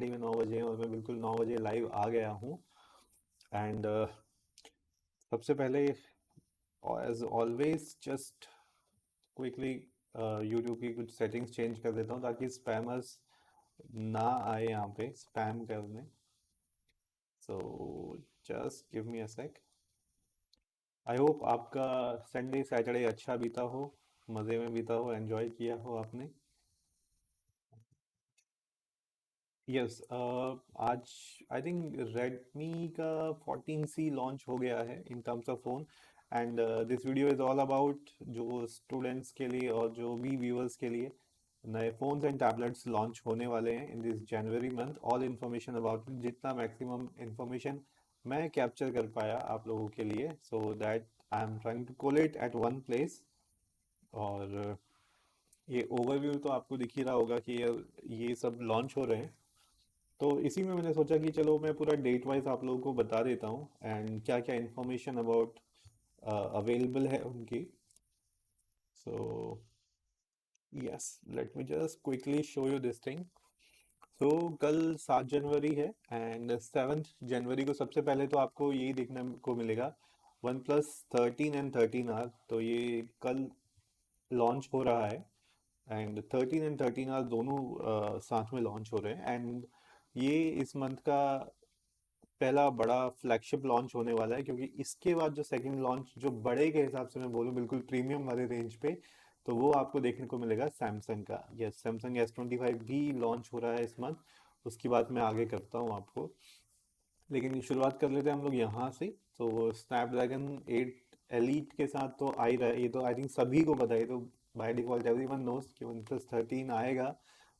में 9 बजे हैं और मैं बिल्कुल 9 बजे लाइव आ गया हूँ। एंड सबसे पहले as always just quickly YouTube की कुछ सेटिंग्स चेंज कर देता हूँ ताकि स्पैमर्स ना आए यहाँ पे स्पैम करने। So just give me a sec. I hope आपका संडे सैटरडे अच्छा बीता हो, मज़े में बीता हो, एंजॉय किया हो आपने। यस आज आई थिंक रेडमी का 14C लॉन्च हो गया है in terms of phone. And this video is all about जो स्टूडेंट्स के लिए और जो भी व्यूअर्स के लिए नए फ़ोन्स एंड टैबलेट्स लॉन्च होने वाले हैं in this January month. All information about it, जितना मैक्सिमम इन्फॉर्मेशन मैं कैप्चर कर पाया आप लोगों के लिए, so that I am trying to collate at one place. और ये ओवरव्यू तो आपको दिख ही रहा होगा कि ये सब लॉन्च हो रहे हैं। तो इसी में मैंने सोचा कि चलो मैं पूरा डेट वाइज आप लोगों को बता देता हूँ एंड क्या क्या इन्फॉर्मेशन अबाउट अवेलेबल है उनकी। So yes, let me just quickly show you this thing. So कल 7 जनवरी है एंड 7 जनवरी को सबसे पहले तो आपको यही देखने को मिलेगा वन प्लस 13 एंड 13R। तो ये कल लॉन्च हो रहा है एंड 13 एंड 13R दोनों साथ में लॉन्च हो रहे हैं। एंड ये इस मंथ का पहला बड़ा फ्लैगशिप लॉन्च होने वाला है, क्योंकि इसके बाद जो सेकंड लॉन्च जो बड़े के हिसाब से मैं बोलूँ बिल्कुल प्रीमियम वाले रेंज पे, तो वो आपको देखने को मिलेगा सैमसंग का। यस, सैमसंग S25 भी लॉन्च हो रहा है इस मंथ। उसकी बात मैं आगे करता हूँ आपको, लेकिन शुरुआत कर लेते हैं हम लोग यहाँ से। तो स्नैपड्रैगन 8 एलीट के साथ तो आ ही रहा है, ये तो आई थिंक सभी को पता है। तो बाय डिफॉल्ट एवरीवन नोस कि वन प्लस 13 आएगा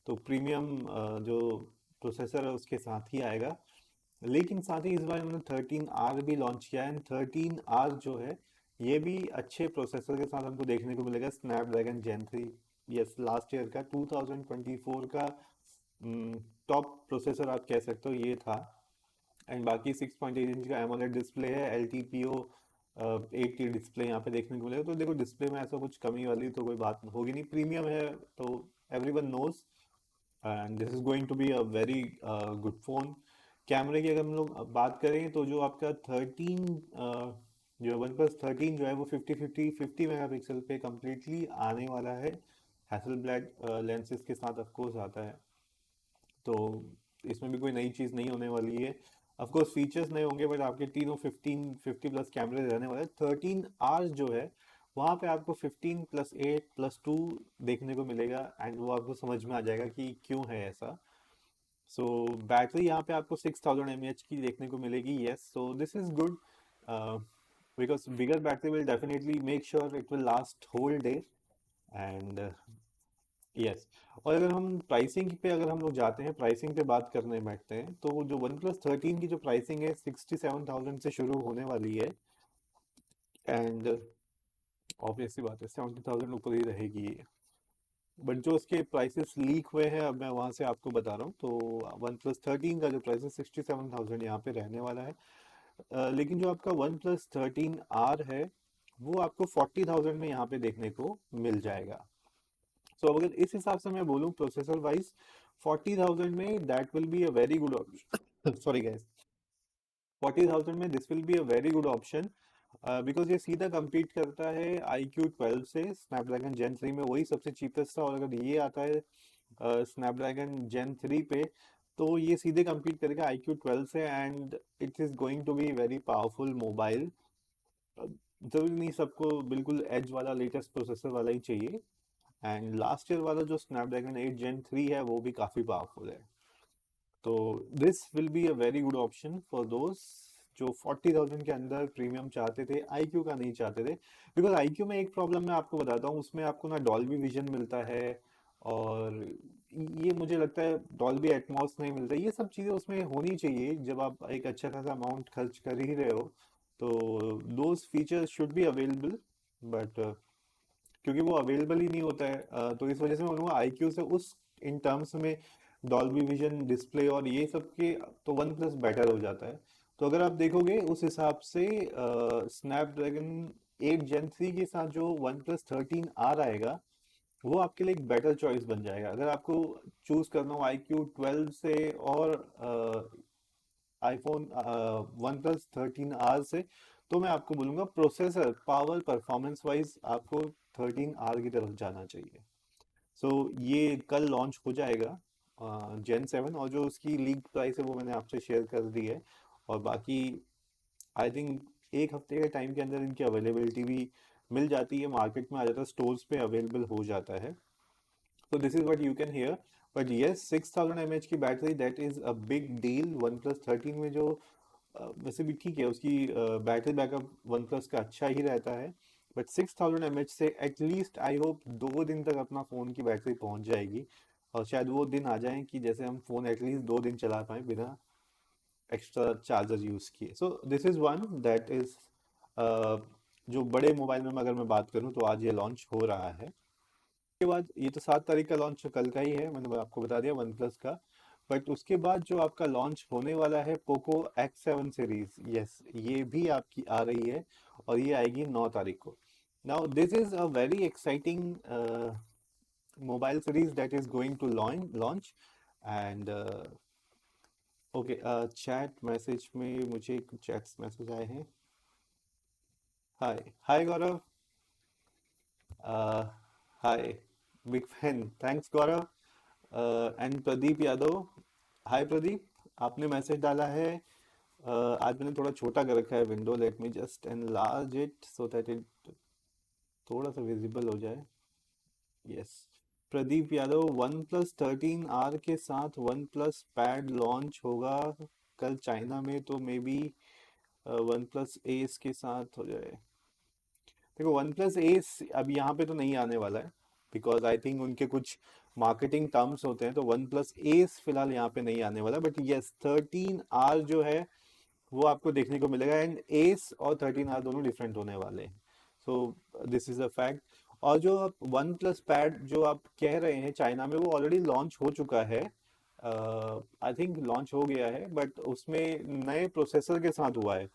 तो प्रीमियम जो प्रोसेसर है उसके साथ ही आएगा। लेकिन साथ ही इस बार उन्होंने 13R भी लॉन्च किया है। 13R जो है ये भी अच्छे प्रोसेसर के साथ हमको देखने को मिलेगा, स्नैपड्रैगन जेन 3। यस, लास्ट ईयर का 2024 का टॉप प्रोसेसर आप कह सकते हो ये था। एंड बाकी 6.8 इंच का एमोलेड डिस्प्ले है, L T P O 80 display यहाँ पे देखने को मिलेगा। तो देखो डिस्प्ले में ऐसा कुछ कमी वाली तो कोई बात होगी नहीं, प्रीमियम है तो everyone knows. And this is going to be a very good phone. कैमरे की अगर हम लोग बात करें तो जो आपका 13 जो वन प्लस 13 जो है वो 50 मेगा पिक्सल पे कम्प्लीटली आने वाला है। हैसलब्लैड लेंसेज के साथ ऑफकोर्स आता है, तो इसमें भी कोई नई चीज़ नहीं होने वाली है। ऑफ कोर्स फीचर्स नए होंगे बट आपके तीनों 50 प्लस कैमरे रहने वाले हैं। 13R जो है वहाँ पे आपको 15+8+2 देखने को मिलेगा एंड वो आपको समझ में आ जाएगा कि क्यों है ऐसा। सो बैटरी यहाँ पे आपको 6000 mAh की देखने को मिलेगी। Yes, so this is good because bigger battery will definitely make sure it will last whole day. And yes, और अगर हम प्राइसिंग पे अगर हम लोग जाते हैं, प्राइसिंग पे बात करने बैठते हैं, तो जो वन प्लस 13 की जो प्राइसिंग है 67,000 से शुरू होने वाली है। एंड ऑब्वियसली बात है 70,000 ऊपर ही रहेगी ये। बट जो उसके प्राइसेस लीक हुए हैं अब मैं वहाँ से आपको बता रहा हूँ। तो वन प्लस 13 का जो प्राइस है 67,000 यहाँ पे रहने वाला है। लेकिन जो आपका वन प्लस 13R है वो आपको 40,000 में यहाँ पे देखने को मिल जाएगा। सो अगर इस हिसाब से मैं बोलूँ प्रोसेसर वाइज 40,000 में that will be a very good option. Sorry guys, 40,000 में this will be a very good option because ये सीधा compete करता है iQ 12 से। स्नैपड्रैगन जेन 3 में वही सबसे चीपेस्ट था, और अगर ये आता है स्नैपड्रैगन जेन 3 पे तो ये सीधे compete करेगा iQ 12 से। And it is going to be very powerful mobile. जरूरी नहीं सबको बिल्कुल एज वाला लेटेस्ट प्रोसेसर वाला ही चाहिए। एंड लास्ट ईयर वाला जो स्नैपड्रैगन 8 जेन 3 है वो भी काफ़ी पावरफुल है। तो this will be a very good option for those जो 40,000 के अंदर प्रीमियम चाहते थे, iQ का नहीं चाहते थे। बिकॉज iQ में एक प्रॉब्लम मैं आपको बताता हूँ, उसमें आपको ना डॉल्बी विजन मिलता है, और ये मुझे लगता है डॉल्बी एटमॉस नहीं मिलता। ये सब चीज़ें उसमें होनी चाहिए जब आप एक अच्छा खासा अमाउंट खर्च कर ही रहे हो, तो those features should be available. But क्योंकि वो अवेलेबल ही नहीं होता है, तो इस वजह से मैं बोलूँगा iQ से उस इन टर्म्स में डॉल्बी विजन डिस्प्ले और ये सब के तो वन प्लस बेटर हो जाता है। तो अगर आप देखोगे उस हिसाब से स्नैपड्रैगन 8 जेन 3 के साथ जो वन प्लस 13R आएगा वो आपके लिए एक बेटर चॉइस बन जाएगा। अगर आपको चूज करना हो iQOO 12 से और आईफोन वन प्लस 13R से, तो मैं आपको बोलूँगा प्रोसेसर पावर परफॉर्मेंस वाइज आपको 13R की तरफ जाना चाहिए। सो ये कल लॉन्च हो जाएगा Gen 7, और जो उसकी लीक प्राइस है वो मैंने आपसे शेयर कर दी है। और बाकी आई थिंक एक हफ्ते के टाइम के अंदर इनकी अवेलेबिलिटी भी मिल जाती है, मार्केट में आ जाता है, स्टोर्स पे अवेलेबल हो जाता है। So this is what you can hear. But yes, 6000 mAh की battery, that is a big deal. One plus 13 में जो वैसे भी ठीक है, उसकी बैटरी बैकअप वन प्लस का अच्छा ही रहता है, बट 6000 mAh से एटलीस्ट आई होप 2 दिन तक अपना फ़ोन की बैटरी पहुंच जाएगी। और शायद वो दिन आ जाए कि जैसे हम फ़ोन एटलीस्ट 2 दिन चला पाएँ बिना एक्स्ट्रा चार्जर यूज़ किए। So this is one that is, जो बड़े मोबाइल में अगर मैं बात करूँ तो आज ये लॉन्च हो रहा है। के बाद ये तो 7 तारीख का लॉन्च कल का ही है, मैंने आपको बता दिया वन प्लस का। बट उसके बाद जो आपका लॉन्च होने वाला है पोको X7 सीरीज, यस ये भी आपकी आ रही है, और ये आएगी 9 तारीख को। Now this is a very exciting mobile series that is going to launch. And okay, chat message में मुझे कुछ चैट्स मैसेज आए हैं। Hi hi Gaurav, hi, big fan, thanks Gaurav. And Pradeep Yadav, hi Pradeep, आपने मैसेज डाला है। आज मैंने थोड़ा छोटा कर रखा है window, late me just enlarge it so that it थोड़ा सा विजिबल हो जाए। Yes, Pradeep Yadav, one plus 13R के साथ वन प्लस पैड लॉन्च होगा कल चाइना में, तो may be one plus S के साथ हो जाए। देखो वन प्लस एस अब यहाँ पे तो नहीं आने वाला है, बिकॉज आई थिंक उनके कुछ मार्केटिंग टर्म्स होते हैं, तो वन प्लस एस फिलहाल यहाँ पे नहीं आने वाला। बट यस 13R जो है वो आपको देखने को मिलेगा, एंड एस और 13R दोनों डिफरेंट होने वाले हैं। सो दिस इज अ फैक्ट। और जो आप वन प्लस पैड जो आप कह रहे हैं चाइना में, वो ऑलरेडी लॉन्च हो चुका है, आई थिंक लॉन्च हो गया है, बट उसमें नए प्रोसेसर के साथ हुआ है।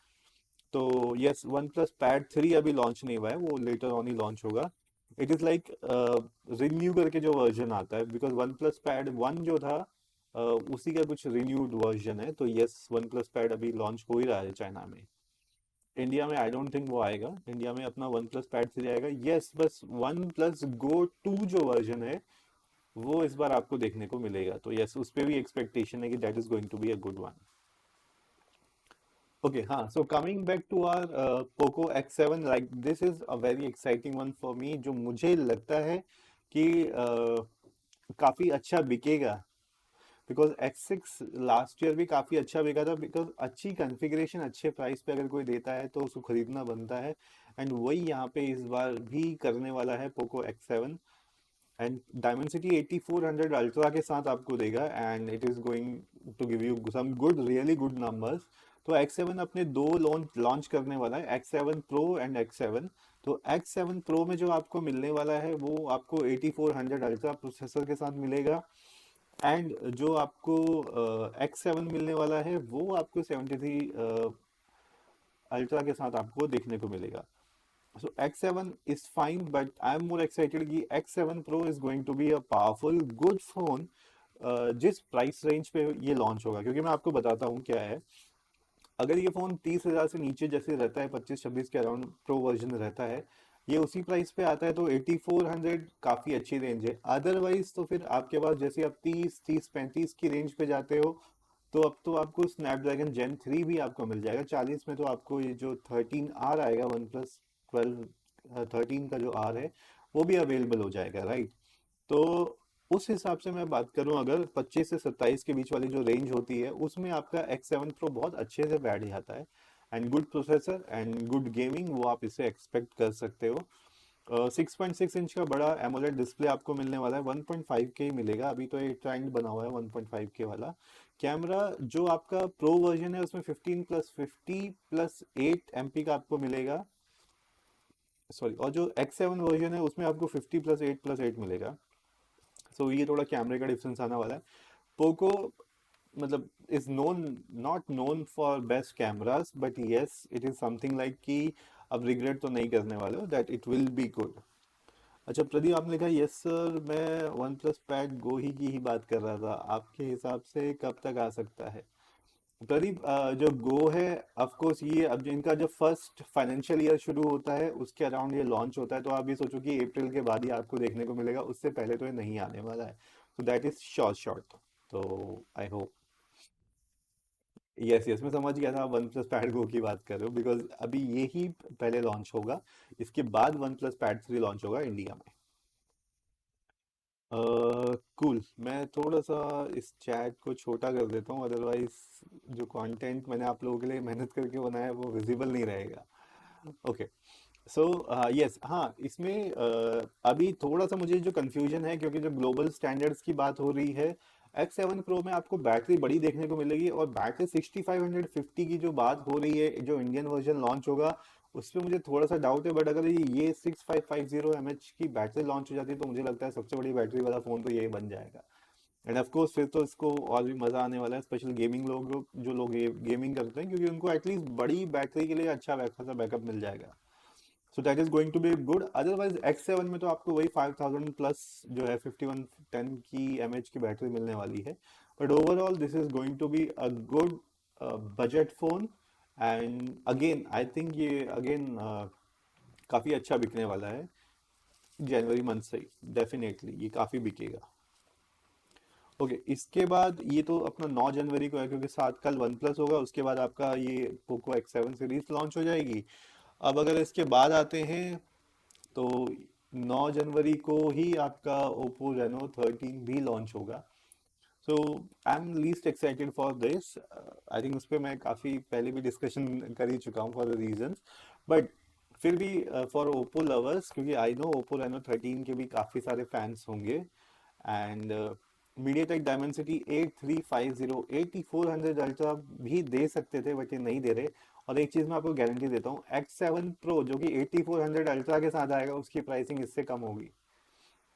तो यस वन प्लस पैड 3 अभी लॉन्च नहीं हुआ है, वो लेटर ऑन ही लॉन्च होगा। इट इज लाइक रिन्यू करके जो वर्जन आता है, बिकॉज वन प्लस पैड 1 जो था उसी का कुछ रिन्यूड वर्जन है। तो यस वन प्लस पैड अभी लॉन्च हो ही रहा है चाइना में। इंडिया में आई डोंट थिंक वो आएगा, इंडिया में अपना वन प्लस पैड 3 आएगा। यस बस वन प्लस गो 2 जो वर्जन है वो इस बार आपको देखने को मिलेगा, तो यस उस पर भी एक्सपेक्टेशन है कि that is going to be a good one. Okay, हाँ, so coming back to our Poco X7, like this is a very exciting one for me, जो मुझे लगता है कि काफी अच्छा बिकेगा, बिकॉज X6 लास्ट ईयर भी काफी अच्छा बिका था, बिकॉज अच्छी कॉन्फ़िगरेशन अच्छे प्राइस पे अगर कोई देता है तो उसको खरीदना बनता है। एंड वही यहाँ पे इस बार भी करने वाला है Poco X7। And Dimensity 8400 ultra के साथ आपको देगा, and it is going to give you some good really good numbers. तो X7 अपने दो लॉन्च लॉन्च करने वाला है, X7 प्रो एंड X7। तो X7 प्रो में जो आपको मिलने वाला है वो आपको 8400 अल्ट्रा प्रोसेसर के साथ मिलेगा, एंड जो आपको X7 मिलने वाला है वो आपको 73 अल्ट्रा के साथ आपको देखने को मिलेगा। So X7 is fine, but I'm more excited कि X7 Pro is going to be a powerful, good phone जिस प्राइस रेंज पे ये लॉन्च होगा। क्योंकि मैं आपको बताता हूँ क्या है, अगर ये फ़ोन 30,000 से नीचे जैसे रहता है, 25-26 के अराउंड प्रो वर्जन रहता है, ये उसी प्राइस पे आता है, तो 8400 काफ़ी अच्छी रेंज है। अदरवाइज तो फिर आपके पास जैसे आप 30-35 की रेंज पे जाते हो, तो अब तो आपको स्नैपड्रैगन जेन 3 भी आपको मिल जाएगा 40 में। तो आपको ये जो 13R आएगा, वन प्लस 13 का जो आर है वो भी अवेलेबल हो जाएगा, राइट। तो उस हिसाब से मैं बात करूं, अगर 25 से 27 के बीच वाली जो रेंज होती है उसमें आपका X7 Pro बहुत अच्छे से बैठ जाता है, and good processor and good gaming वो आप इसे एक्सपेक्ट कर सकते हो। 6.6 इंच का बड़ा एमोलेड डिस्प्ले आपको मिलने वाला है, 1.5 के ही मिलेगा, अभी तो ये ट्रेंड बना हुआ है 1.5 के वाला। कैमरा जो आपका प्रो वर्जन है उसमें 15+50+8 MP का आपको मिलेगा, सॉरी, और जो X7 वर्जन है उसमें आपको 50+8+8 मिलेगा। सो ये थोड़ा कैमरे का डिफरेंस आने वाला है। पोको मतलब is known, not known for best cameras, but yes it is something like कि अब रिग्रेट तो नहीं करने वाले हो, that it will be good. अच्छा प्रदीप, आपने लिखा यस सर, मैं वन प्लस पैड गो ही की ही बात कर रहा था, आपके हिसाब से कब तक आ सकता है? प्रदीप, जो गो है, ऑफ कोर्स ये अब जो इनका जो फर्स्ट फाइनेंशियल ईयर शुरू होता है उसके अराउंड ये लॉन्च होता है, तो आप ये सोचो कि अप्रैल के बाद ही आपको देखने को मिलेगा, उससे पहले तो ये नहीं आने वाला है। तो दैट इज शॉर्ट शॉर्ट। तो आई होप। यस यस, मैं समझ गया था आप वन प्लस पैड गो की बात कर रहे हो, बिकॉज अभी ये ही पहले लॉन्च होगा, इसके बाद वन प्लस पैड 3 लॉन्च होगा इंडिया में। कूल, मैं थोड़ा सा इस चैट को छोटा कर देता हूँ, अदरवाइज जो कंटेंट मैंने आप लोगों के लिए मेहनत करके बनाया है वो विजिबल नहीं रहेगा। ओके। सो यस, हाँ, इसमें अभी थोड़ा सा मुझे जो कंफ्यूजन है, क्योंकि जो ग्लोबल स्टैंडर्ड्स की बात हो रही है, X7 Pro में आपको बैटरी बड़ी देखने को मिलेगी, और बैटरी 6550 की जो बात हो रही है, जो इंडियन वर्जन लॉन्च होगा उस पर मुझे थोड़ा सा डाउट है, बट अगर ये 6550 mAh की बैटरी लॉन्च हो जाती है तो मुझे लगता है सबसे बड़ी बैटरी वाला फोन तो ये बन जाएगा। एंड ऑफ कोर्स फिर तो इसको और भी मजा आने वाला है, स्पेशल गेमिंग लोग, जो लोग गेमिंग करते हैं, क्योंकि उनको एटलीस्ट बड़ी बैटरी के लिए अच्छा खासा बैकअप मिल जाएगा। So that is going to be good. Otherwise X7 में तो आपको वही 5000 प्लस जो है 5110 की एमएच की बैटरी मिलने वाली है। But overall this is going to be a good budget phone. And again I think ये अगेन काफी अच्छा बिकने वाला है, जनवरी मंथ से ही डेफिनेटली ये काफी बिकेगा। ओके, इसके बाद ये तो अपना 9 जनवरी को है, क्योंकि साथ कल वन प्लस होगा, उसके बाद आपका ये पोको X7 सीरीज लॉन्च हो जाएगी। अब अगर इसके बाद आते हैं तो 9 जनवरी को ही आपका ओप्पो रेनो 13 भी लॉन्च होगा। So I am least excited for this. I think उस पर मैं काफ़ी पहले भी डिस्कशन कर ही चुका हूँ फॉर द रीजंस, बट फिर भी फॉर ओप्पो लवर्स, क्योंकि आई नो ओप्पो रेनो 13 के भी काफ़ी सारे फैंस होंगे। एंड मीडियाटेक डायमेंसिटी 8350 8400 अल्ट्रा भी दे सकते थे, बट ये नहीं दे रहे। और एक चीज मैं आपको गारंटी देता हूँ, X7 Pro जो कि 8400 अल्ट्रा के साथ आएगा उसकी प्राइसिंग इससे कम होगी।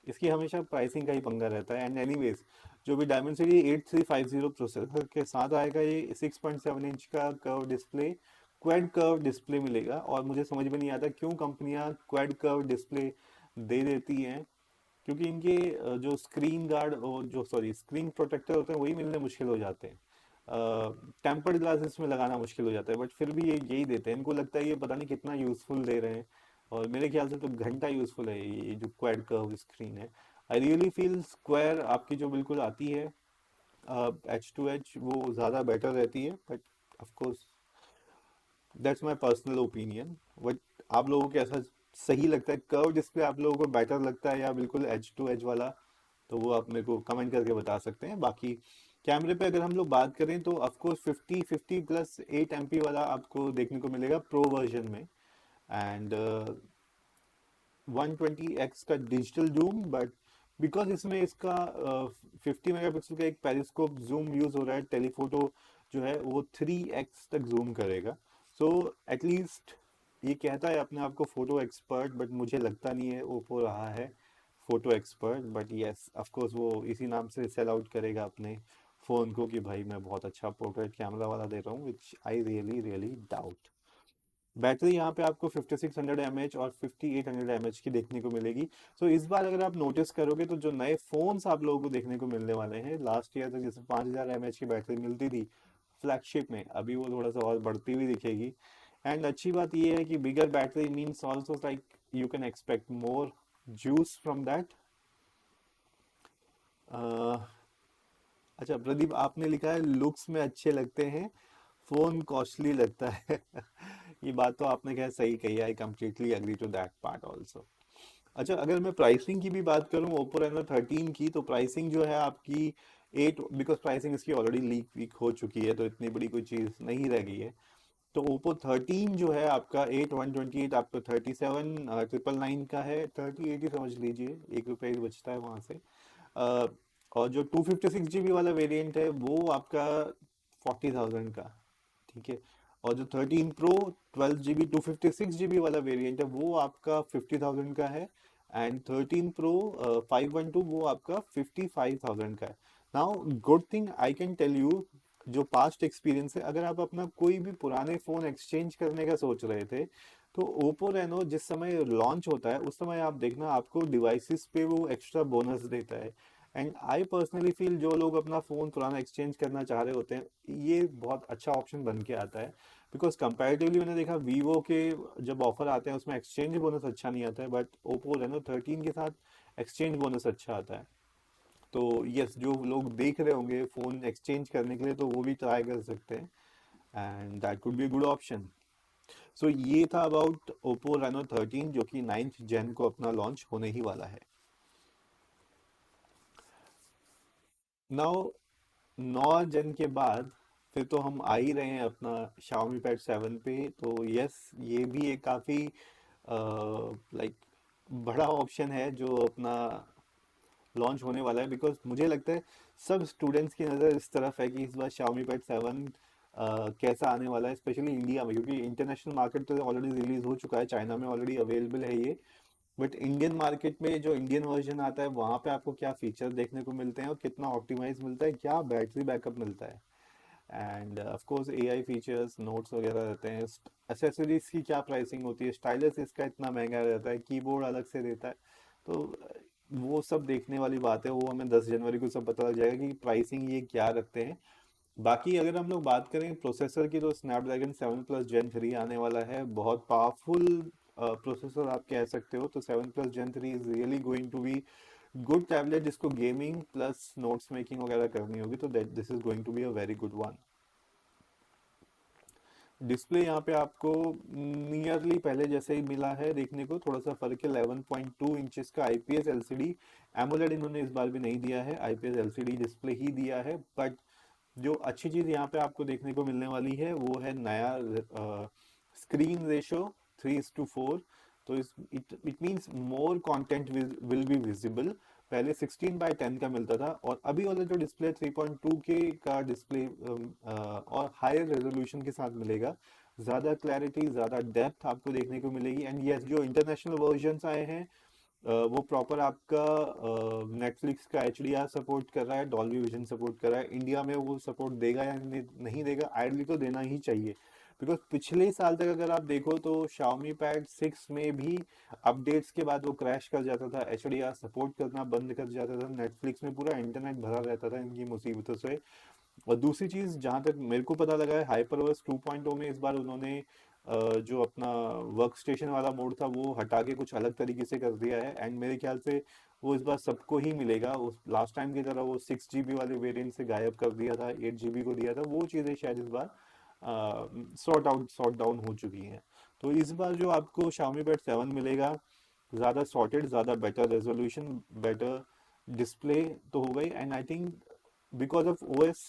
इसकी हमेशा प्राइसिंग का ही पंगा रहता है। एंड एनीवेज, जो भी डायमेंसिटी 8350 प्रोसेसर के साथ आएगा, ये 6.7 इंच का curve display, quad curve display मिलेगा। और मुझे समझ में नहीं आता क्यों कंपनियां क्वाड कर्व डिस्प्ले दे देती हैं, क्योंकि इनके जो स्क्रीन गार्ड और जो सॉरी स्क्रीन प्रोटेक्टर होते हैं वही मिलने मुश्किल हो जाते हैं। टेम्पर्ड ग्लासेस में लगाना मुश्किल हो जाता है, बट फिर भी ये यही देते हैं। इनको लगता है ये पता नहीं कितना यूजफुल दे रहे हैं, और मेरे ख्याल से तो घंटा यूजफुल है ये जो क्वाड कर्व स्क्रीन है। आई रियली फील स्क्वायर आपकी जो बिल्कुल आती है एच टू एच, वो ज़्यादा बेटर रहती है, but of course that's my personal opinion. But आप लोगों को ऐसा सही लगता है, कर्व डिस्प्ले आप लोगों को बेटर लगता है या बिल्कुल एज टू एज वाला? तो वो आप मेरे को कमेंट करके बता सकते हैं। बाकी कैमरे पे अगर हम लोग बात करें तो ऑफ कोर्स 50 50 प्लस 8 MP वाला आपको देखने को मिलेगा प्रो वर्जन में। एंड 120x का डिजिटल जूम, बट बिकॉज इसमें इसका 50 मेगापिक्सल का एक पेरिस्कोप जूम यूज हो रहा है, टेलीफोटो जो है वो 3x तक जूम करेगा। सो एटलीस्ट ये कहता है अपने आप को फोटो एक्सपर्ट, बट मुझे लगता नहीं है ओप्पो रहा है photo expert. But yes, of course वो इसी नाम से सेल आउट करेगा अपने फोन को कि भाई मैं बहुत अच्छा पोर्ट्रेट कैमरा वाला दे रहा हूँ, which I really really doubt. Battery यहाँ पे आपको 5600 mAh और 5800 mAh की देखने को मिलेगी। सो इस बार अगर आप नोटिस करोगे तो जो नए फोन्स आप लोगों को देखने को मिलने वाले हैं, लास्ट ईयर तक जैसे 5000 mAh की बैटरी मिलती थी फ्लैगशिप में, अभी वो थोड़ा सा और बढ़ती हुई दिखेगी। एंड अच्छी बात ये है कि bigger battery means also like you can expect more juice from that. अच्छा प्रदीप, आपने लिखा है लुक्स में अच्छे लगते हैं, फोन कॉस्टली लगता है। ये बात तो आपने क्या सही कही, I completely agree to that part also. अच्छा, अगर मैं प्राइसिंग की भी बात करूं ओप्पो रेनो 13 की, तो प्राइसिंग जो है आपकी 8, बिकॉज प्राइसिंग इसकी ऑलरेडी लीक वीक हो चुकी है तो इतनी बड़ी कोई चीज़ नहीं रह गई है। तो ओप्पो 13 जो है आपका 8128 आपको 37 999 का है, 3080 समझ लीजिए, ₹1 ही बचता है वहां से। अ, और जो 256 GB वाला वेरिएंट है वो आपका 40,000 का, ठीक है। और जो 13 Pro 12 GB 256 GB वाला वेरिएंट है वो आपका 50,000 का है। एंड 13 Pro 512 वो आपका 55,000 का है। Now good thing I can tell you, जो पास्ट एक्सपीरियंस है, अगर आप अपना कोई भी पुराने फ़ोन एक्सचेंज करने का सोच रहे थे, तो ओप्पो रेनो जिस समय लॉन्च होता है उस समय आप देखना आपको डिवाइसेस पे वो एक्स्ट्रा बोनस देता है। एंड आई पर्सनली फील जो लोग अपना फ़ोन पुराना एक्सचेंज करना चाह रहे होते हैं ये बहुत अच्छा ऑप्शन बन के आता है। बिकॉज कंपैरेटिवली मैंने देखा वीवो के जब ऑफर आते हैं उसमें एक्सचेंज बोनस अच्छा नहीं आता है, बट ओप्पो रेनो 13 के साथ एक्सचेंज बोनस अच्छा आता है। तो यस, जो लोग देख रहे होंगे फ़ोन एक्सचेंज करने के लिए तो वो भी ट्राई कर सकते हैं, and that could be good option. So ये था अबाउट ओप्पो रेनो 13 जो कि 9th जेन को अपना लॉन्च होने ही वाला है। नाउ 9 जन के बाद फिर तो हम आ ही रहे हैं अपना Xiaomi Pad 7 पे। तो यस, ये भी एक काफ़ी लाइक बड़ा ऑप्शन है जो अपना लॉन्च होने वाला है। बिकॉज मुझे लगता है सब स्टूडेंट्स की नज़र इस तरफ है कि इस बार Xiaomi Pad 7 कैसा आने वाला है, स्पेशली इंडिया में, क्योंकि इंटरनेशनल मार्केट तो ऑलरेडी रिलीज हो चुका है, चाइना में ऑलरेडी अवेलेबल है ये। बट इंडियन मार्केट में जो इंडियन वर्जन आता है वहाँ पे आपको क्या फीचर देखने को मिलते हैं और कितना ऑप्टिमाइज मिलता है, क्या बैटरी बैकअप मिलता है, end of course AI features, notes वगैरह रहते हैं, एसेसरीज की क्या प्राइसिंग होती है, स्टाइलस इसका इतना महंगा रहता है, कीबोर्ड अलग से रहता है। तो वो सब देखने वाली बात है, वो हमें 10 जनवरी को सब पता लग जाएगा कि प्राइसिंग ये क्या रखते हैं। बाकी अगर हम लोग बात करें प्रोसेसर की तो स्नैपड्रैगन 7 प्लस जेन 3 आने वाला है, बहुत पावरफुल प्रोसेसर आप कह सकते हो। तो 7 plus gen 3 is really going to be good tablet जिसको गेमिंग प्लस नोट्स मेकिंग वगैरह करनी होगी, तो that this is going to be a very good one. Display यहाँ पे आपको नियरली पहले जैसे ही मिला है देखने को, थोड़ा सा फर्क है। 11.2 इंचेस का आईपीएस एलसीडी, एमोलेड इन्होंने इस बार भी नहीं दिया है, आईपीएस एलसीडी डिस्प्ले ही दिया है। बट जो अच्छी चीज यहाँ पे आपको देखने को मिलने वाली है वो है नया स्क्रीन रेशो 3:4। तो it it means more content will be visible. पहले 16:10 का मिलता था और अभी वाला जो डिस्प्ले 3.2 के का डिस्प्ले और हायर रेजोल्यूशन के साथ मिलेगा, ज़्यादा क्लैरिटी, ज़्यादा डेप्थ आपको देखने को मिलेगी। एंड यस, जो इंटरनेशनल वर्जन्स आए हैं वो प्रॉपर आपका नेटफ्लिक्स का HDR सपोर्ट कर रहा है, डॉल्बी विजन सपोर्ट कर रहा है। इंडिया में वो सपोर्ट देगा या नहीं देगा, आइडली तो देना ही चाहिए। बिकॉज पिछले साल तक अगर आप देखो तो Xiaomi Pad 6 में भी अपडेट्स के बाद वो क्रैश कर जाता था, HDR सपोर्ट करना बंद कर जाता था, नेटफ्लिक्स में पूरा इंटरनेट भरा रहता था इनकी मुसीबतों से। और दूसरी चीज जहां तक मेरे को पता लगा है, HyperOS 2.0 में इस बार उन्होंने जो अपना वर्क स्टेशन वाला मोड था वो हटा के कुछ अलग तरीके से कर दिया है। एंड मेरे ख्याल से वो इस बार सबको ही मिलेगा, उस लास्ट टाइम की तरह वो 6 GB वाले वेरिएंट से गायब कर दिया था, 8 GB को दिया था, वो चीज़ें शायद इस बार सॉर्ट डाउन हो चुकी हैं। तो इस बार जो आपको Xiaomi Pad 7 मिलेगा, ज़्यादा सॉर्टेड, ज़्यादा बेटर रेजोल्यूशन, बेटर डिस्प्ले तो हो गई। And I think because of OS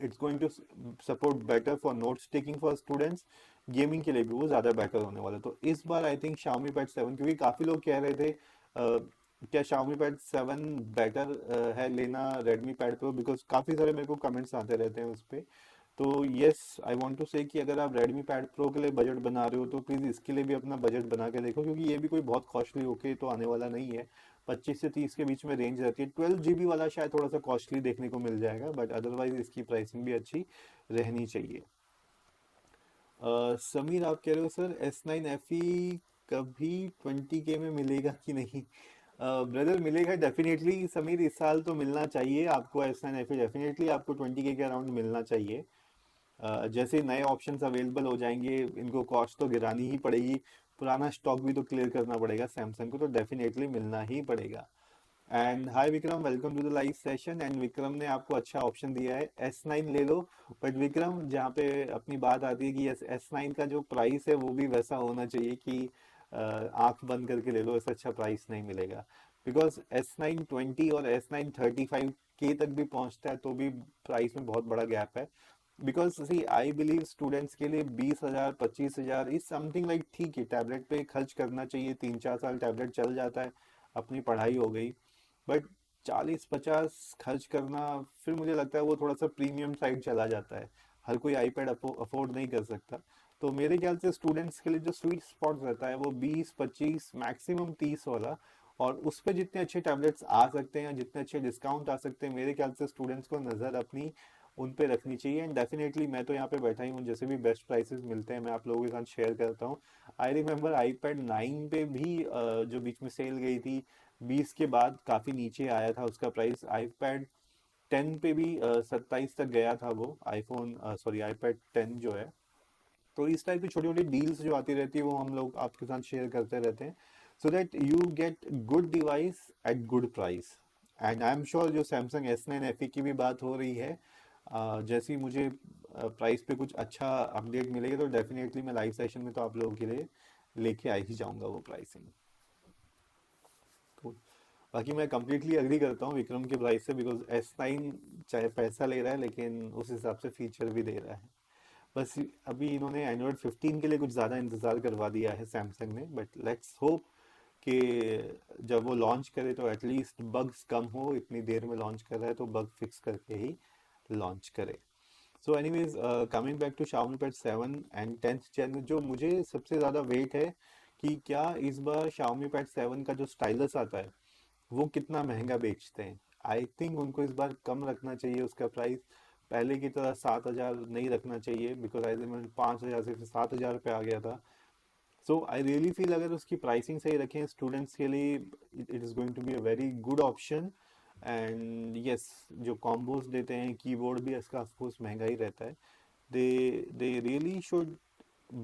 it's going to support better for notes taking for students, gaming के लिए भी वो ज़्यादा बेटर होने वाला है। तो इस बार आई थिंक Xiaomi Pad 7, क्योंकि काफ़ी लोग कह रहे थे क्या Xiaomi Pad 7 बेटर है लेना Redmi Pad Pro, बिकॉज काफ़ी सारे मेरे को कमेंट्स आते रहते हैं उस पर। तो यस, आई वांट टू से कि अगर आप Redmi Pad Pro के लिए बजट बना रहे हो तो प्लीज़ इसके लिए भी अपना बजट बना के देखो, क्योंकि ये भी कोई बहुत कॉस्टली होके तो आने वाला नहीं है। 25 से 30 के बीच में रेंज रहती है। 12 GB वाला शायद थोड़ा सा कॉस्टली देखने को मिल जाएगा, बट अदरवाइज इसकी प्राइसिंग भी अच्छी रहनी चाहिए। समीर आप कह रहे हो सर S9 FE कभी 20K में मिलेगा कि नहीं? ब्रदर मिलेगा डेफिनेटली समीर, इस साल तो मिलना चाहिए आपको। S9 FE डेफिनेटली आपको 20K के अराउंड मिलना चाहिए। जैसे नए ऑप्शंस अवेलेबल हो जाएंगे इनको कॉस्ट तो गिरानी ही पड़ेगी, पुराना स्टॉक भी तो क्लियर करना पड़ेगा सैमसंग को, तो डेफिनेटली मिलना ही पड़ेगा। And hi Vikram, welcome to the live session. And Vikram ने आपको अच्छा ऑप्शन दिया है, S9 ले लो। बट विक्रम, जहाँ पे अपनी बात आती है कि S9 का जो प्राइस है वो भी वैसा होना चाहिए कि आंख बंद करके ले लो, ऐसा अच्छा प्राइस नहीं मिलेगा। बिकॉज S9 20 और S9 35K तक भी पहुंचता है तो भी प्राइस में बहुत बड़ा गैप है। Because see I believe students के लिए 20,000 25,000 इज समथिंग लाइक, ठीक है टैबलेट पे खर्च करना चाहिए, 3-4 साल टैबलेट चल जाता है, अपनी पढ़ाई हो गई। बट 40-50 खर्च करना फिर मुझे लगता है वो थोड़ा सा प्रीमियम साइड चला जाता है, हर कोई आईपैड अफोर्ड नहीं कर सकता। तो मेरे ख्याल से स्टूडेंट्स के लिए जो स्वीट स्पॉट रहता है वो 20-25 मैक्सिमम 30 वाला, और उस पर जितने अच्छे टैबलेट्स आ सकते हैं, जितने अच्छे डिस्काउंट आ सकते हैं, मेरे ख्याल से स्टूडेंट्स को नज़र अपनी उन पे रखनी चाहिए। एंड डेफिनेटली मैं तो यहाँ पे बैठा ही हूँ, जैसे भी बेस्ट प्राइसेस मिलते हैं मैं आप लोगों के साथ शेयर करता हूँ। आई रिमेम्बर आईपैड 9 पे भी जो बीच में सेल गई थी 20 के बाद काफ़ी नीचे आया था उसका प्राइस। आईपैड 10 पे भी 27 तक गया था वो आईफोन सॉरी आईपैड 10 जो है। तो इस टाइप की छोटी छोटी डील्स जो आती रहती है वो हम लोग आपके साथ शेयर करते रहते हैं, so that you get good device at good price. And I am sure जो सैमसंग S9 FE की भी बात हो रही है, जैसे ही मुझे प्राइस पे कुछ अच्छा अपडेट मिलेगा तो डेफिनेटली मैं लाइव सेशन में तो आप लोगों के लिए लेके आ ही जाऊंगा वो प्राइसिंग। बाकी मैं कम्प्लीटली अग्री करता हूँ विक्रम के प्राइस से, बिकॉज S9 चाहे पैसा ले रहा है लेकिन उस हिसाब से फीचर भी दे रहा है। बस अभी इन्होंने एंड्रॉयड 15 के लिए कुछ ज़्यादा इंतज़ार करवा दिया है सैमसंग ने, बट लेट्स होप कि जब वो लॉन्च करे तो एटलीस्ट बग्स कम हो, इतनी देर में लॉन्च कर रहा है तो बग फिक्स करके ही लॉन्च करे। So anyways, coming back to Xiaomi Pad 7 and 10th Gen, जो मुझे सबसे ज़्यादा वेट है कि क्या इस बार Xiaomi Pad 7 का जो स्टाइलस आता है वो कितना महंगा बेचते हैं। आई थिंक उनको इस बार कम रखना चाहिए उसका प्राइस, पहले की तरह 7,000 नहीं रखना चाहिए, बिकॉज आई थिंक 5,000 से 7,000 पे आ गया था। सो आई रियली फील अगर उसकी प्राइसिंग सही रखें स्टूडेंट्स के लिए, it is going to be a very good option. And yes, जो कॉम्बोज देते हैं कीबोर्ड भी इसका ऑफकोर्स महंगा ही रहता है। They really should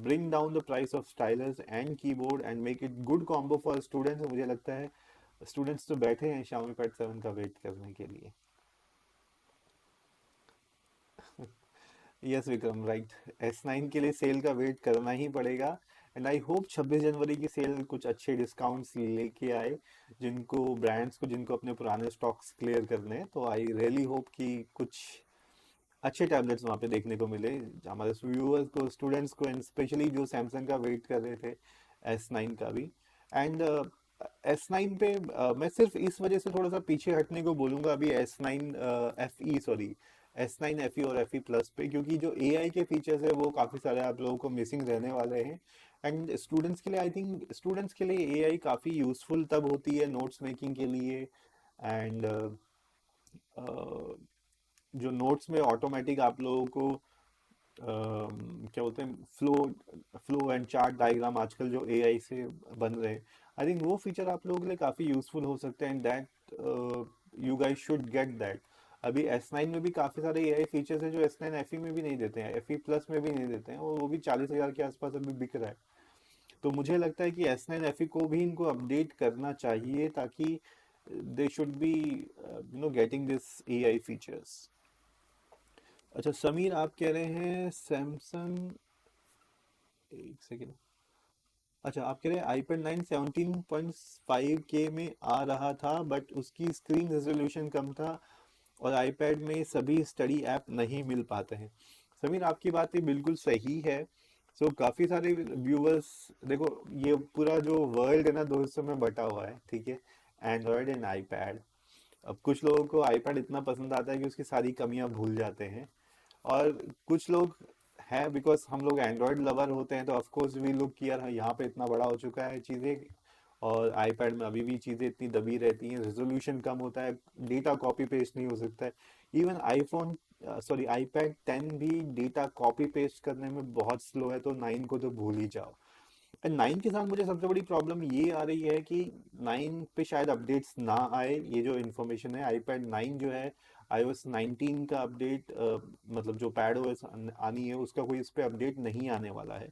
bring down the price of stylus and keyboard and make it good combo for students। मुझे लगता है स्टूडेंट्स तो बैठे हैं Xiaomi Pad 7 का वेट करने के लिए। यस विक्रम, राइट, S9 के लिए सेल का वेट करना ही पड़ेगा। एंड आई होप 26 जनवरी की सेल कुछ अच्छे डिस्काउंट्स लेके आए, जिनको ब्रांड्स को जिनको अपने पुराने स्टॉक्स क्लियर करने हैं, तो आई रियली होप कि कुछ अच्छे टैबलेट्स वहाँ पे देखने को मिले हमारे व्यूअर्स को, स्टूडेंट्स को, एंड स्पेशली जो सैमसंग का वेट कर रहे थे S9 का भी। एंड S9 पे मैं सिर्फ इस वजह से थोड़ा सा पीछे हटने को बोलूँगा अभी S9 FE sorry S9 FE और FE प्लस पे, क्योंकि जो AI के फीचर्स है वो काफ़ी सारे आप लोगों को मिसिंग रहने वाले हैं। एंड स्टूडेंट्स के लिए आई थिंक स्टूडेंट्स के लिए AI काफ़ी यूज़फुल तब होती है नोट्स मेकिंग के लिए। एंड जो नोट्स में ऑटोमेटिक आप लोगों को क्या बोलते हैं, flow flow and chart diagram आजकल जो एआई से बन रहे हैं, आई थिंक वो फीचर आप लोगों के लिए काफ़ी यूजफुल हो सकते हैं। And that you guys should get that. अभी S9 में भी काफ़ी सारे एआई फीचर्स हैं जो S9 FE में भी नहीं देते हैं, FE प्लस में भी नहीं देते हैं, और वो भी 40,000 के आसपास अभी बिक रहा है। तो मुझे लगता है कि S9 FE को भी इनको अपडेट करना चाहिए, ताकि they should be getting this AI features. अच्छा समीर, आप कह रहे हैं सैमसंग, एक सेकेंड, अच्छा आप कह रहे हैं iPad 9 17.5K में आ रहा था बट उसकी स्क्रीन रेजोल्यूशन कम था और आईपैड में सभी स्टडी ऐप नहीं मिल पाते हैं। समीर, आपकी बात ये बिल्कुल सही है। सो काफ़ी सारे व्यूवर्स, देखो ये पूरा जो वर्ल्ड है ना दो हिस्सों में बटा हुआ है, ठीक है, एंड्रॉयड एंड आईपैड। अब कुछ लोगों को आईपैड इतना पसंद आता है कि उसकी सारी कमियां भूल जाते हैं, और कुछ लोग हैं, बिकॉज हम लोग एंड्रॉयड लवर होते हैं तो ऑफ कोर्स वी लुक कि यार यहाँ पे इतना बड़ा हो चुका है चीज़ें, और आईपैड में अभी भी चीज़ें इतनी दबी रहती हैं, रेजोल्यूशन कम होता है, डेटा कॉपी पेस्ट नहीं हो सकता है। इवन आईफोन सॉरी आईपैड 10 भी डेटा कॉपी पेस्ट करने में बहुत स्लो है, तो 9 को तो भूल ही जाओ। 9 के साथ मुझे सबसे बड़ी प्रॉब्लम ये आ रही है कि 9 पे शायद अपडेट्स ना आए, ये जो इन्फॉर्मेशन है iPad 9 जो है iOS 19 का अपडेट, मतलब जो पैड ओएस आनी है उसका कोई इस पे अपडेट नहीं आने वाला है।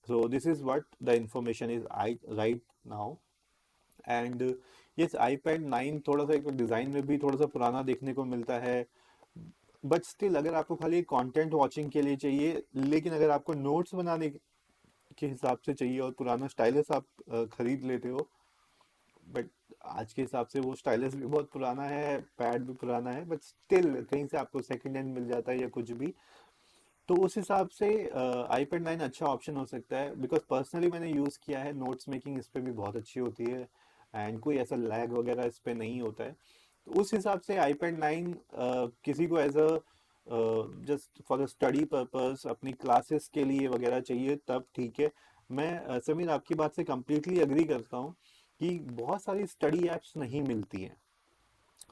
सो this is what the information is I right now. And yes, iPad 9 थोड़ा सा एक डिज़ाइन में भी थोड़ा सा पुराना देखने को मिलता है, बट स्टिल अगर आपको खाली कंटेंट वॉचिंग के लिए चाहिए, लेकिन अगर आपको नोट्स बनाने के हिसाब से चाहिए और पुराना स्टाइलस आप खरीद लेते हो, बट आज के हिसाब से वो स्टाइलस भी बहुत पुराना है, पैड भी पुराना है, बट स्टिल कहीं से आपको सेकंड हैंड मिल जाता है या कुछ भी, तो उस हिसाब से iPad 9 अच्छा ऑप्शन हो सकता है। बिकॉज पर्सनली मैंने यूज़ किया है, नोट्स मेकिंग इस पे भी बहुत अच्छी होती है, एंड कोई ऐसा लैग वगैरह इस पे नहीं होता है। तो उस हिसाब से iPad 9 किसी को as a just for the study purpose अपनी क्लासेस के लिए वगैरह चाहिए तब ठीक है। मैं समीर आपकी बात से कम्प्लीटली अग्री करता हूँ कि बहुत सारी स्टडी एप्स नहीं मिलती हैं,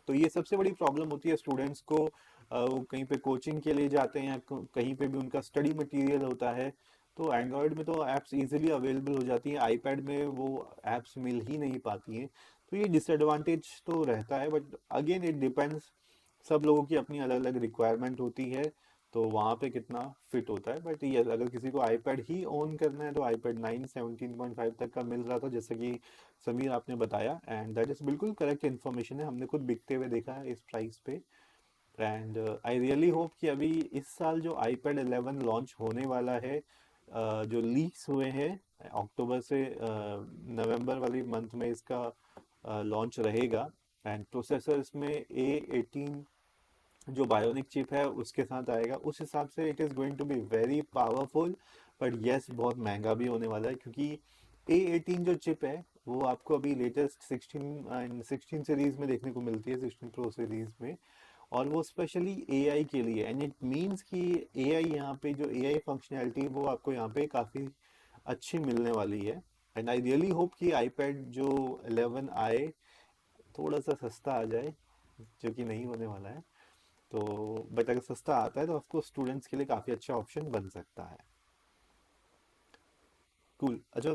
तो ये सबसे बड़ी प्रॉब्लम होती है स्टूडेंट्स को वो कहीं पे कोचिंग के लिए जाते हैं या कहीं पे भी उनका स्टडी मटेरियल होता है, तो एंड्रॉयड में तो ऐप्स इजीली अवेलेबल हो जाती हैं, आईपैड में वो ऐप्स मिल ही नहीं पाती हैं। तो ये डिसएडवांटेज तो रहता है, बट अगेन इट डिपेंड्स, सब लोगों की अपनी अलग अलग रिक्वायरमेंट होती है, तो वहाँ पे कितना फिट होता है। बट ये अगर किसी को आईपैड ही ओन करना है तो आईपैड 9 17.5 तक का मिल रहा था, जैसे कि समीर आपने बताया, एंड दैट इज बिल्कुल करेक्ट इन्फॉर्मेशन है, हमने खुद बिकते हुए देखा है इस प्राइस पे। एंड आई रियली होप कि अभी इस साल जो iPad 11 लॉन्च होने वाला है, जो लीक्स हुए हैं अक्टूबर से नवंबर वाली मंथ में इसका लॉन्च रहेगा, एंड प्रोसेसर इसमें A18 जो बायोनिक चिप है उसके साथ आएगा, उस हिसाब से it is going to be very powerful. But yes, बहुत महंगा भी होने वाला है, क्योंकि A18 जो चिप है वो आपको अभी लेटेस्ट 16 सीरीज में देखने को मिलती है, 16 प्रो सीरीज में, और वो स्पेशली एआई के लिए, एंड इट मीन्स कि एआई यहाँ पे जो एआई फंक्शनैलिटी वो आपको यहाँ पे काफ़ी अच्छी मिलने वाली है। एंड आई रियली होप कि आईपैड जो 11 आए थोड़ा सा सस्ता आ जाए, जो कि नहीं होने वाला है। तो बट अगर सस्ता आता है तो ऑफकोर्स स्टूडेंट्स के लिए काफ़ी अच्छा ऑप्शन बन सकता है। कूल। अच्छा,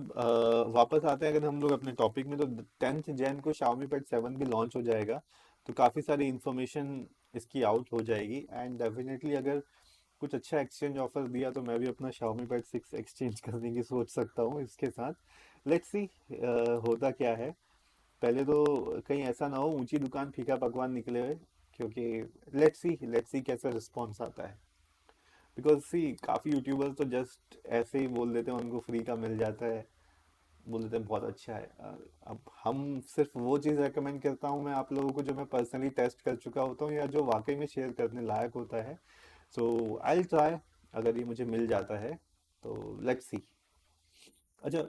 वापस आते हैं अगर हम लोग अपने टॉपिक में, तो 10th जैन को Xiaomi Pad 7 भी लॉन्च हो जाएगा, तो काफ़ी सारी इंफॉर्मेशन इसकी आउट हो जाएगी, एंड डेफिनेटली अगर कुछ अच्छा एक्सचेंज ऑफर दिया तो मैं भी अपना Xiaomi Pad 6 एक्सचेंज करने की सोच सकता हूँ इसके साथ। लेट्स सी होता क्या है। पहले तो कहीं ऐसा ना हो ऊंची दुकान फीका पकवान निकले हुए, क्योंकि लेट्स सी कैसा रिस्पॉन्स आता है। बिकॉज सी काफ़ी यूट्यूबर्स तो जस्ट ऐसे ही बोल देते हैं, उनको फ्री का मिल जाता है, बोल देते हैं बहुत अच्छा है। अब हम सिर्फ वो चीज़ रेकमेंड करता हूँ मैं आप लोगों को जो मैं पर्सनली टेस्ट कर चुका होता हूँ या जो वाकई में शेयर करने लायक होता है। सो आई ट्राई, अगर ये मुझे मिल जाता है तो लेट्स सी। अच्छा,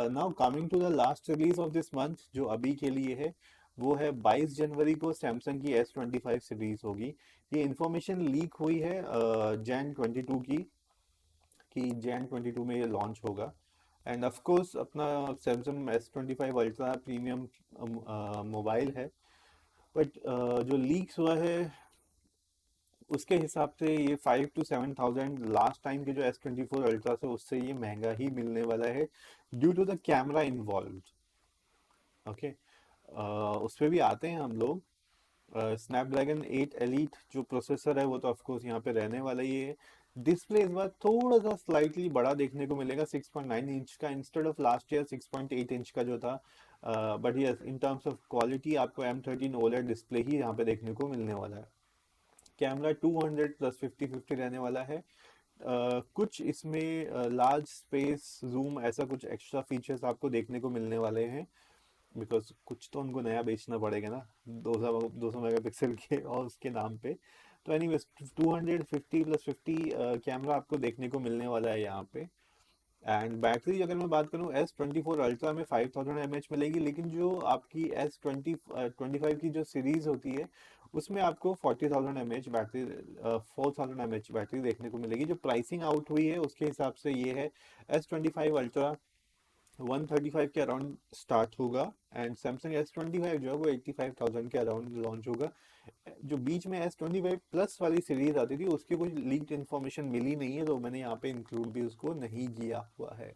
now coming to the last release of this month जो अभी के लिए है, वो है 22 जनवरी को सैमसंग की S25 सीरीज होगी। ये इंफॉर्मेशन लीक हुई है Jan 22 की, कि Jan 22 में ये लॉन्च होगा। एंड ऑफ कोर्स अपना Samsung S25 ultra premium mobile है, बट जो लीक्स हुआ है उसके हिसाब से ये 5 to 7 thousand लास्ट टाइम के जो S24 अल्ट्रा से उससे ये महंगा ही मिलने वाला है, due to the camera involve. Okay, उस पर भी आते हैं हम लोग। स्नैपड्रैगन 8 एलीट जो प्रोसेसर है वो तो ऑफ कोर्स यहाँ पे रहने वाला ही है। डिस्प्ले इस बार थोड़ा सा स्लाइटली बड़ा देखने को मिलेगा, 6.9 इंच का instead of last year 6.8 inch का जो था। But yes, in terms of quality आपको M13 OLED डिस्प्ले ही यहाँ पे देखने को मिलने वाला है। कैमरा 200 प्लस 50-50 रहने वाला है। कुछ इसमें लार्ज स्पेस जूम ऐसा कुछ एक्स्ट्रा फीचर्स आपको देखने को मिलने वाले हैं, बिकॉज कुछ तो उनको नया बेचना पड़ेगा ना, 200 मेगापिक्सल के और उसके नाम पे। तो एनीवेज 250 प्लस 50 कैमरा आपको देखने को मिलने वाला है यहाँ पे। एंड बैटरी अगर मैं बात करूँ S24 अल्ट्रा में 5000 mAh मिलेगी, लेकिन जो आपकी S25 की जो सीरीज होती है उसमें आपको 40,000 mAh बैटरी, 4000 mAh बैटरी देखने को मिलेगी। जो प्राइसिंग आउट हुई है उसके हिसाब से ये है, S25 अल्ट्रा 135 के अराउंड स्टार्ट होगा, एंड सैमसंग S25 जो है वो 85,000 के अराउंड लॉन्च होगा। जो बीच में S25 प्लस वाली सीरीज आती थी उसकी कोई लीक्ड इन्फॉर्मेशन मिली नहीं है, तो मैंने यहाँ पे इंक्लूड भी उसको नहीं किया हुआ है।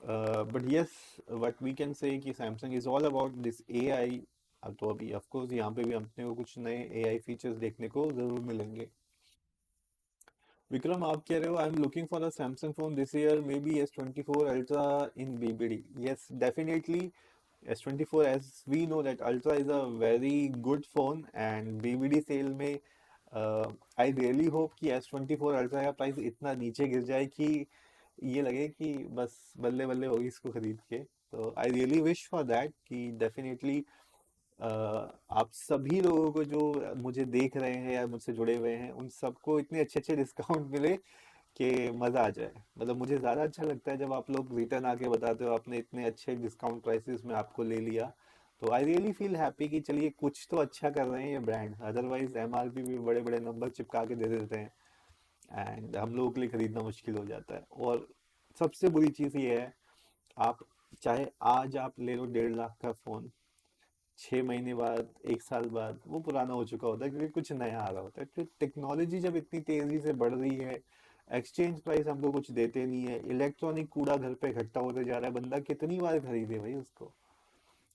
But yes, what we can say कि Samsung is all about this AI. अब तो अभी ऑफ कोर्स यहाँ पे भी अपने को कुछ नए एआई फीचर्स देखने को जरूर मिलेंगे। विक्रम, आप कह रहे हो I am looking for a Samsung phone this year, may be S24 ultra in BBD. Yes definitely, S24, as we know that Ultra is a very good phone, and BBD sale में I really hope कि S24 ultra का price इतना नीचे गिर जाए कि ये लगे कि बस बल्ले बल्ले होगी इसको खरीद के। तो I really wish for that कि डेफिनेटली आप सभी लोगों को जो मुझे देख रहे हैं या मुझसे जुड़े हुए हैं उन सबको इतने अच्छे अच्छे डिस्काउंट मिले कि मज़ा आ जाए। मतलब मुझे ज़्यादा अच्छा लगता है जब आप लोग रिटर्न आके बताते हो आपने इतने अच्छे डिस्काउंट प्राइसेस में आपको ले लिया। तो आई रियली फील हैप्पी कि चलिए कुछ तो अच्छा कर रहे हैं ये ब्रांड, अदरवाइज एमआरपी भी बड़े बड़े नंबर चिपका के दे देते हैं, एंड हम लोगों के लिए खरीदना मुश्किल हो जाता है। और सबसे बुरी चीज़ ये है, आप चाहे आज आप ले लो 1.5 लाख का फ़ोन, 6 महीने बाद, 1 साल बाद वो पुराना हो चुका होता है, क्योंकि कुछ नया आ रहा होता है। तो टेक्नोलॉजी जब इतनी तेजी से बढ़ रही है, एक्सचेंज प्राइस हमको कुछ देते नहीं है, इलेक्ट्रॉनिक कूड़ा घर पे इकट्ठा होते जा रहा है, बंदा कितनी बार खरीदे भाई उसको।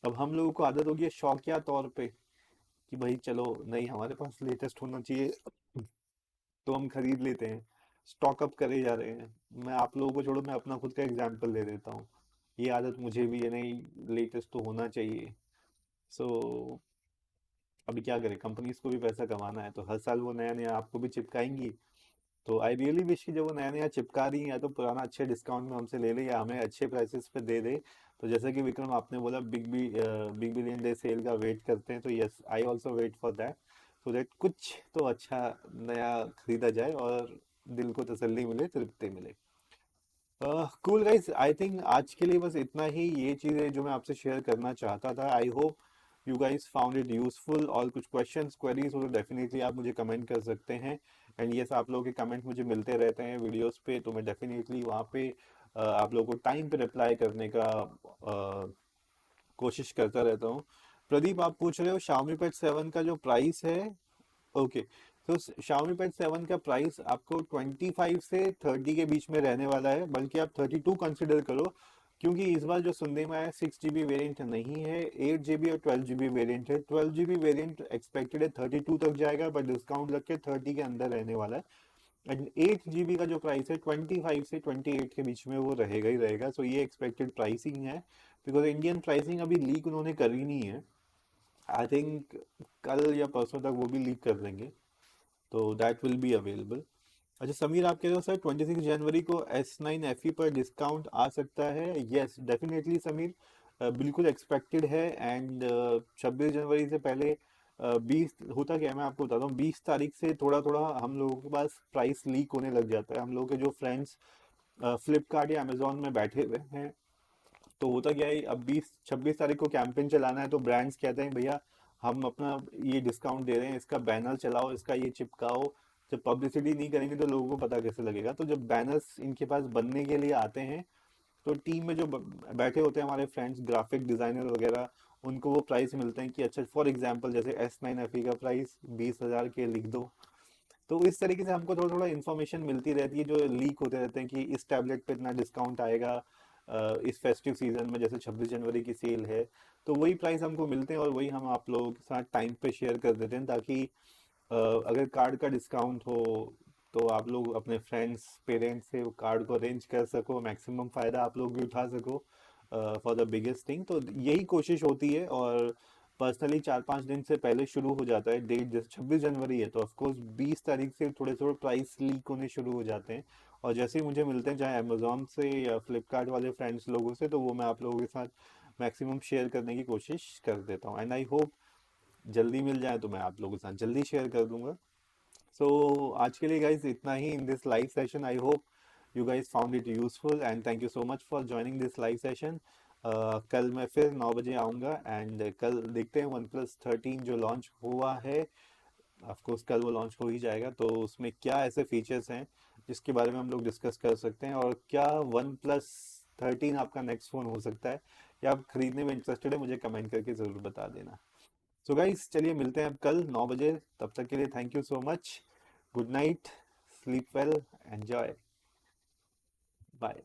अब हम लोगों को आदत होगी है शौकिया तौर पे कि भाई चलो, नहीं हमारे पास लेटेस्ट होना चाहिए, तो हम खरीद लेते हैं, स्टॉक अप करे जा रहे हैं। मैं आप लोगों को छोड़ो, मैं अपना खुद का एग्जांपल दे देता हूँ। ये आदत मुझे भी है, नहीं लेटेस्ट तो होना चाहिए। सो अभी क्या करें, कंपनीज को भी पैसा कमाना है, तो हर साल वो नया नया आपको भी चिपकाएंगी। तो आई रियली विश कि जब वो नया नया चिपका रही है, या तो पुराना अच्छे डिस्काउंट में हमसे ले ले, या हमें अच्छे प्राइसेस पे दे दे। तो जैसे कि विक्रम आपने बोला, बिग बिलियन डे सेल का वेट करते हैं, तो yes I also wait for that, so that कुछ तो अच्छा नया खरीदा जाए और दिल को तसल्ली मिले, तृप्ति मिले। कूल गाइस, आई थिंक आज के लिए बस इतना ही, ये चीज़ें जो मैं आपसे शेयर करना चाहता था। आई hope you guys found it useful, और कुछ क्वेश्चंस क्वेरीज हो तो डेफिनेटली आप मुझे कमेंट कर सकते हैं। एंड यस, आप लोगों के कमेंट मुझे मिलते रहते हैं वीडियोस पे, तो मैं डेफिनेटली वहाँ पे आप लोगों को टाइम पे रिप्लाई करने का कोशिश करता रहता हूँ। प्रदीप, आप पूछ रहे हो Xiaomi Pad 7 का जो प्राइस है। ओके, तो Xiaomi Pad 7 का प्राइस आपको 25 से 30 के बीच में रहने वाला है, बल्कि आप 32 कंसिडर करो, क्योंकि इस बार जो सुनने में आया 6 GB वेरिएंट नहीं है, 8 GB और 12 GB वेरिएंट है। 12 GB वेरिएंट एक्सपेक्टेड है 32 तक जाएगा, बट डिस्काउंट लग के 30 के अंदर रहने वाला है। एंड 8 GB का जो प्राइस है 25 से 28 के बीच में वो रहेगा ही रहेगा। सो ये एक्सपेक्टेड प्राइसिंग है, बिकॉज इंडियन प्राइसिंग अभी लीक उन्होंने करी नहीं है। आई थिंक कल या परसों तक वो भी लीक कर देंगे, तो दैट विल बी अवेलेबल। अच्छा समीर, आप कह रहे हो सर 26 जनवरी को S9 FE पर डिस्काउंट आ सकता है। यस डेफिनेटली समीर, बिल्कुल एक्सपेक्टेड है। एंड 26 जनवरी से पहले 20 होता क्या है, मैं आपको बताता हूँ। 20 तारीख से थोड़ा थोड़ा हम लोगों के पास प्राइस लीक होने लग जाता है। हम लोगों के जो फ्रेंड्स फ्लिपकार्ट या अमेजोन में बैठे हुए हैं, तो होता क्या है, अब 20 26 तारीख को कैंपेन चलाना है, तो ब्रांड्स कहते हैं भैया हम अपना ये डिस्काउंट दे रहे हैं, इसका बैनर चलाओ, इसका ये चिपकाओ। जब पब्लिसिटी नहीं करेंगे तो लोगों को पता कैसे लगेगा। तो जब बैनर्स इनके पास बनने के लिए आते हैं, तो टीम में जो बैठे होते हैं हमारे फ्रेंड्स ग्राफिक डिजाइनर वगैरह, उनको वो प्राइस मिलते हैं कि अच्छा फॉर एग्जांपल जैसे S9 FE का प्राइस 20,000 के लिख दो। तो इस तरीके से हमको थोड़ा थोड़ा इन्फॉर्मेशन मिलती रहती है, जो लीक होते रहते हैं कि इस टैबलेट पे इतना डिस्काउंट आएगा इस फेस्टिव सीजन में, जैसे 26 जनवरी की सेल है। तो वही प्राइस हमको मिलते हैं, और वही हम आप लोगों के साथ टाइम पे शेयर कर देते हैं, ताकि अगर कार्ड का डिस्काउंट हो, तो आप लोग अपने फ्रेंड्स पेरेंट्स से वो कार्ड को अरेंज कर सको, मैक्सिमम फ़ायदा आप लोग भी उठा सको फॉर द बिगेस्ट थिंग। तो यही कोशिश होती है। और पर्सनली 4 5 दिन से पहले शुरू हो जाता है डेट, जैसे 26 जनवरी है तो ऑफकोर्स 20 तारीख से थोड़े थोड़े प्राइस लीक होने शुरू हो जाते हैं। और जैसे ही मुझे मिलते हैं, चाहे अमेजोन से या फ्लिपकार्ट वाले फ्रेंड्स लोगों से, तो वो मैं आप लोगों के साथ मैक्सिमम शेयर करने की कोशिश कर देता हूँ। एंड आई होप जल्दी मिल जाए, तो मैं आप लोगों के साथ जल्दी शेयर कर दूंगा। सो आज के लिए गाइज इतना ही in this live session. I hope you guys found it useful, and thank you so much for joining this live session. कल मैं फिर 9 बजे आऊँगा, एंड कल देखते हैं OnePlus 13 जो लॉन्च हुआ है। ऑफकोर्स कल वो लॉन्च हो ही जाएगा, तो उसमें क्या ऐसे फीचर्स हैं जिसके बारे में हम लोग डिस्कस कर सकते हैं, और क्या OnePlus 13 आपका नेक्स्ट फ़ोन हो सकता है, या आप खरीदने में इंटरेस्टेड है, मुझे कमेंट करके ज़रूर बता देना। सो गाइस चलिए मिलते हैं अब कल 9 बजे, तब तक के लिए thank you so much. Good night, sleep well, enjoy, bye.